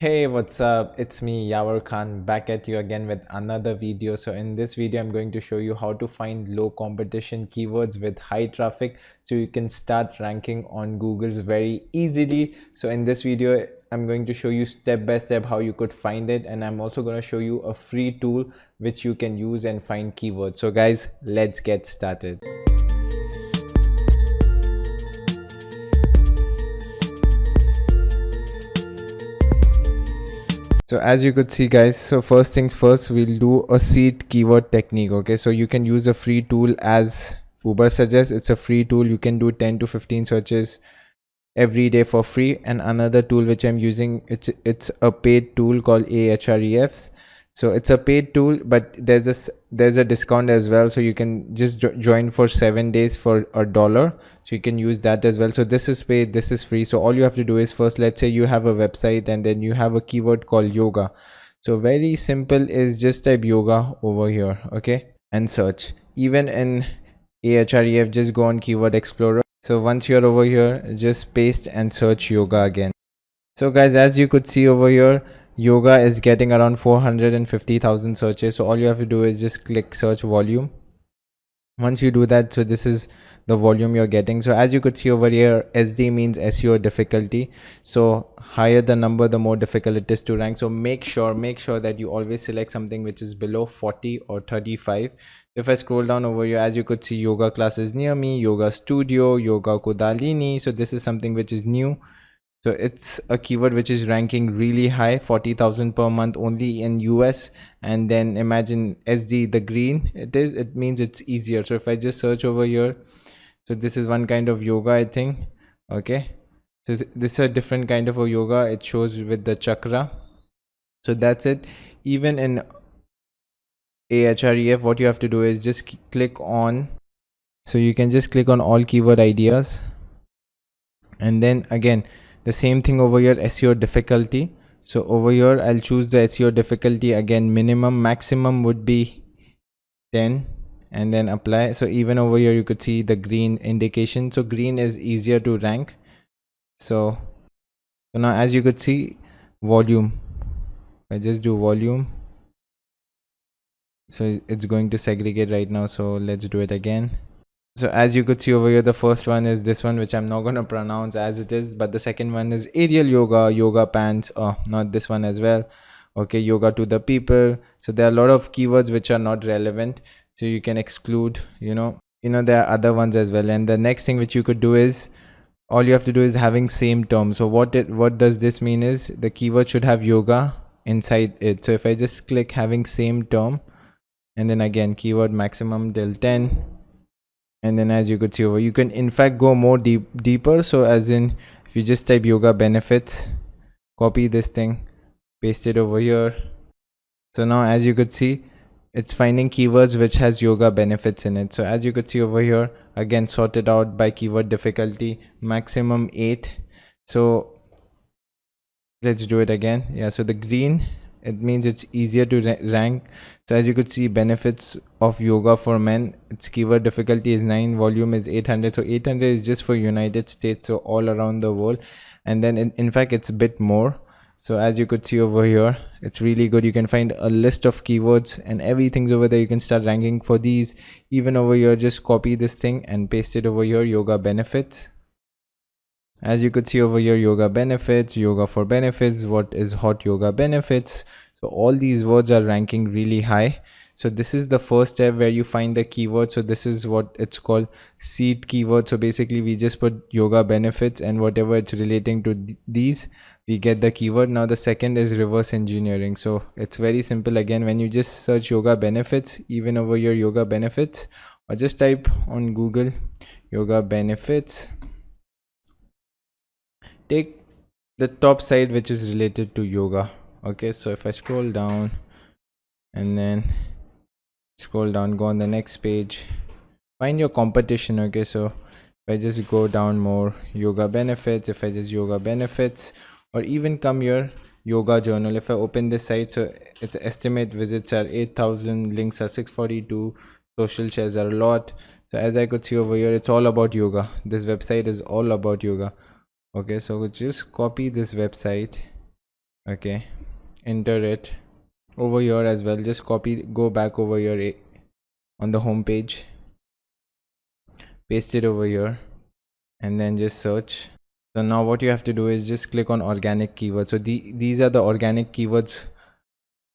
Hey, what's up? It's me, Yavar Khan, back at you again with another video. So in this video, I'm going to show you how to find low competition keywords with high traffic so you can start ranking on Google's very easily. So in this video, I'm going to show you step by step how you could find it, and I'm also going to show you a free tool which you can use and find keywords. So guys, let's get started. So as you could see guys, so first things first, we'll do a seed keyword technique. Okay, so you can use a free tool as Uber suggests. It's a free tool. You can do 10 to 15 searches every day for free. And another tool which I'm using, it's a paid tool called Ahrefs. So it's a paid tool, but there's a discount as well, so you can just join for 7 days for $1, so you can use that as well. So this is paid, this is free. So all you have to do is, first, let's say you have a website and then you have a keyword called yoga. So very simple is just type yoga over here, okay, and search. Even in Ahref, just go on Keyword Explorer. So once you're over here, just paste and search yoga again. So guys, as you could see over here, yoga is getting around 450,000 searches. So all you have to do is just click search volume. Once you do that, so this is the volume you're getting. So as you could see over here, SD means SEO difficulty. So higher the number, the more difficult it is to rank. So make sure that you always select something which is below 40 or 35. If I scroll down over here, as you could see, yoga classes near me, yoga studio, yoga kundalini. So this is something which is new. So it's a keyword which is ranking really high, 40,000 per month only in US. And then imagine SD, the green, it means it's easier. So if I just search over here, so this is one kind of yoga, I think. Okay, so this is a different kind of a yoga. It shows with the chakra. So that's it. Even in Ahref, what you have to do is just click on, so you can just click on all keyword ideas, and then again the same thing over here, SEO difficulty. So over here I'll choose the SEO difficulty again. Minimum, maximum would be 10, and then apply. So even over here you could see the green indication. So green is easier to rank. So now as you could see, volume, I just do volume, so it's going to segregate right now. So let's do it again. So as you could see over here, the first one is this one, which I'm not going to pronounce as it is, but the second one is aerial yoga, yoga pants. Oh, not this one as well. Okay, yoga to the people. So there are a lot of keywords which are not relevant, so you can exclude, there are other ones as well. And the next thing which you could do is, all you have to do is having same term. So what does this mean is, the keyword should have yoga inside it. So if I just click having same term, and then again keyword maximum till 10, and then as you could see over, you can in fact go more deeper. So as in, if you just type yoga benefits, copy this thing, paste it over here. So now as you could see, it's finding keywords which has yoga benefits in it. So as you could see over here, again sorted out by keyword difficulty, maximum 8. So let's do it again. Yeah, so the green, it means it's easier to rank. So as you could see, benefits of yoga for men, its keyword difficulty is 9, volume is 800. So 800 is just for United States, so all around the world. And then in fact it's a bit more. So as you could see over here, it's really good. You can find a list of keywords and everything's over there. You can start ranking for these. Even over here, just copy this thing and paste it over here, yoga benefits. As you could see over here, yoga benefits, yoga for benefits, what is hot yoga benefits. So all these words are ranking really high. So this is the first step where you find the keyword. So this is what it's called, seed keyword. So basically we just put yoga benefits and whatever it's relating to these, we get the keyword. Now the second is reverse engineering. So it's very simple. Again, when you just search yoga benefits, even over here yoga benefits, or just type on Google yoga benefits, take the top side which is related to yoga. Okay, so if I scroll down and then scroll down, go on the next page, find your competition. Okay, so if I just go down more, yoga benefits, if I just yoga benefits, or even come here, yoga journal. If I open this site, so its estimate visits are 8,000, links are 642, social shares are a lot. So as I could see over here, it's all about yoga. This website is all about yoga. Okay, so just copy this website Okay, enter it over here as well. Just copy, go back over here on the home page, paste it over here, and then just search. So now what you have to do is just click on organic keywords. So these are the organic keywords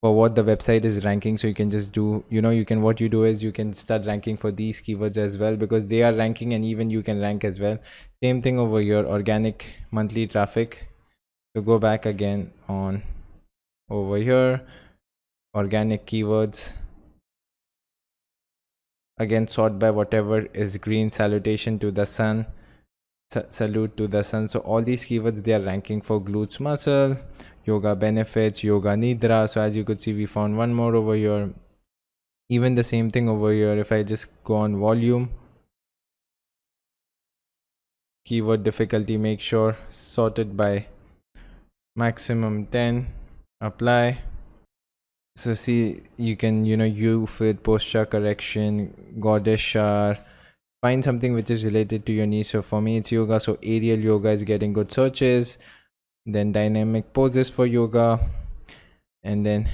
for what the website is ranking. So you can just do, you can, what you do is you can start ranking for these keywords as well, because they are ranking and even you can rank as well. Same thing over here, organic monthly traffic. So go back again on over here, organic keywords, again sort by whatever is green, salutation to the sun, salute to the sun. So all these keywords, they are ranking for glutes muscle, yoga benefits, yoga nidra. So as you could see, we found one more over here. Even the same thing over here, if I just go on volume, keyword difficulty, make sure sorted by maximum 10, apply. So see, you can, you fit posture correction, goddess shower, find something which is related to your niche. So for me it's yoga, so aerial yoga is getting good searches. Then dynamic poses for yoga, and then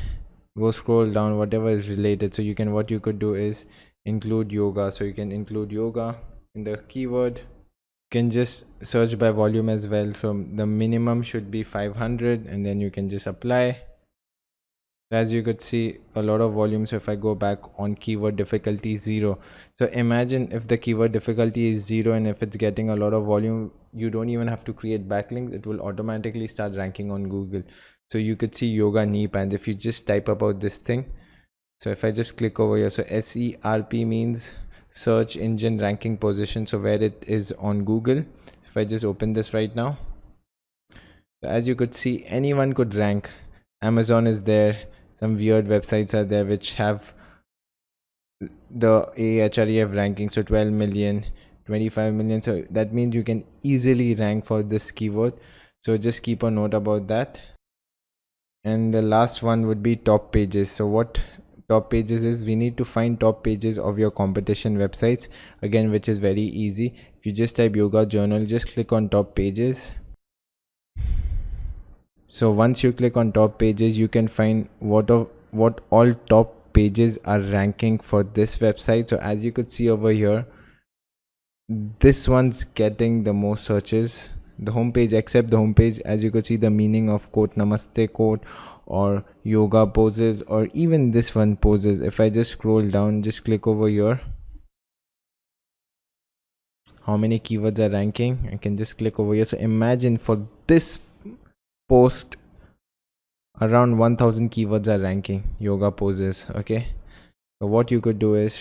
go scroll down, whatever is related. So you can, what you could do is include yoga. So you can include yoga in the keyword. You can just search by volume as well. So the minimum should be 500, and then you can just apply. As you could see, a lot of volume. So if I go back on keyword difficulty 0, so imagine if the keyword difficulty is 0 and if it's getting a lot of volume, you don't even have to create backlinks, it will automatically start ranking on Google. So you could see yoga knee pads if you just type about this thing. So if I just click over here, so SERP means search engine ranking position, so where it is on Google. If I just open this right now, so as you could see, anyone could rank. Amazon is there, some weird websites are there which have the Ahref ranking, so 12 million, 25 million. So that means you can easily rank for this keyword. So just keep a note about that. And the last one would be top pages. So what top pages is, we need to find top pages of your competition websites, again, which is very easy. If you just type yoga journal, just click on top pages. So once you click on top pages, you can find what all top pages are ranking for this website. So as you could see over here, this one's getting the most searches, the homepage, except the homepage. As you could see, the meaning of quote, namaste quote, or yoga poses, or even this one, poses. If I just scroll down, just click over here, how many keywords are ranking, I can just click over here. So imagine for this post, around 1000 keywords are ranking yoga poses. Okay, so what you could do is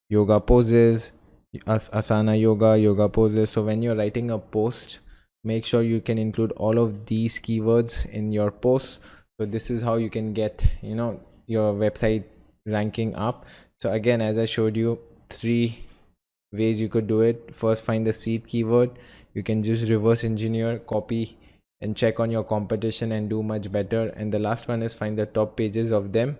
yoga poses, asana yoga poses. So when you're writing a post, make sure you can include all of these keywords in your post. So this is how you can get, your website ranking up. So again, as I showed you, 3 ways you could do it. First, find the seed keyword. You can just reverse engineer, copy and check on your competition and do much better. And the last one is find the top pages of them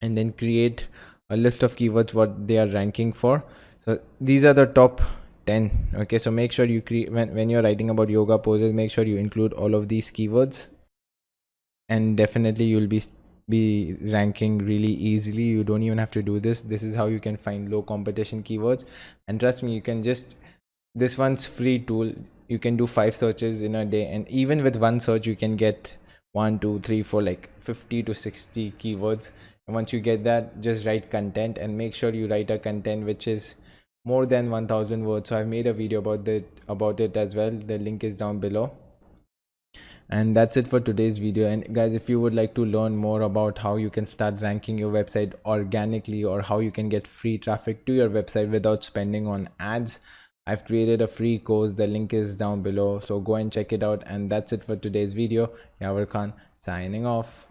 and then create a list of keywords what they are ranking for. So these are the top 10. Okay, so make sure you create, when you're writing about yoga poses, make sure you include all of these keywords, and definitely you'll be ranking really easily. You don't even have to do this. This is how you can find low competition keywords. And trust me, you can just, this one's free tool, you can do 5 searches in a day, and even with one search you can get 1 2 3 4 like 50 to 60 keywords. And once you get that, just write content, and make sure you write a content which is more than 1000 words. So I've made a video about it as well, the link is down below. And that's it for today's video. And guys, if you would like to learn more about how you can start ranking your website organically, or how you can get free traffic to your website without spending on ads, I've created a free course, the link is down below, so go and check it out. And that's it for today's video. Yavar Khan signing off.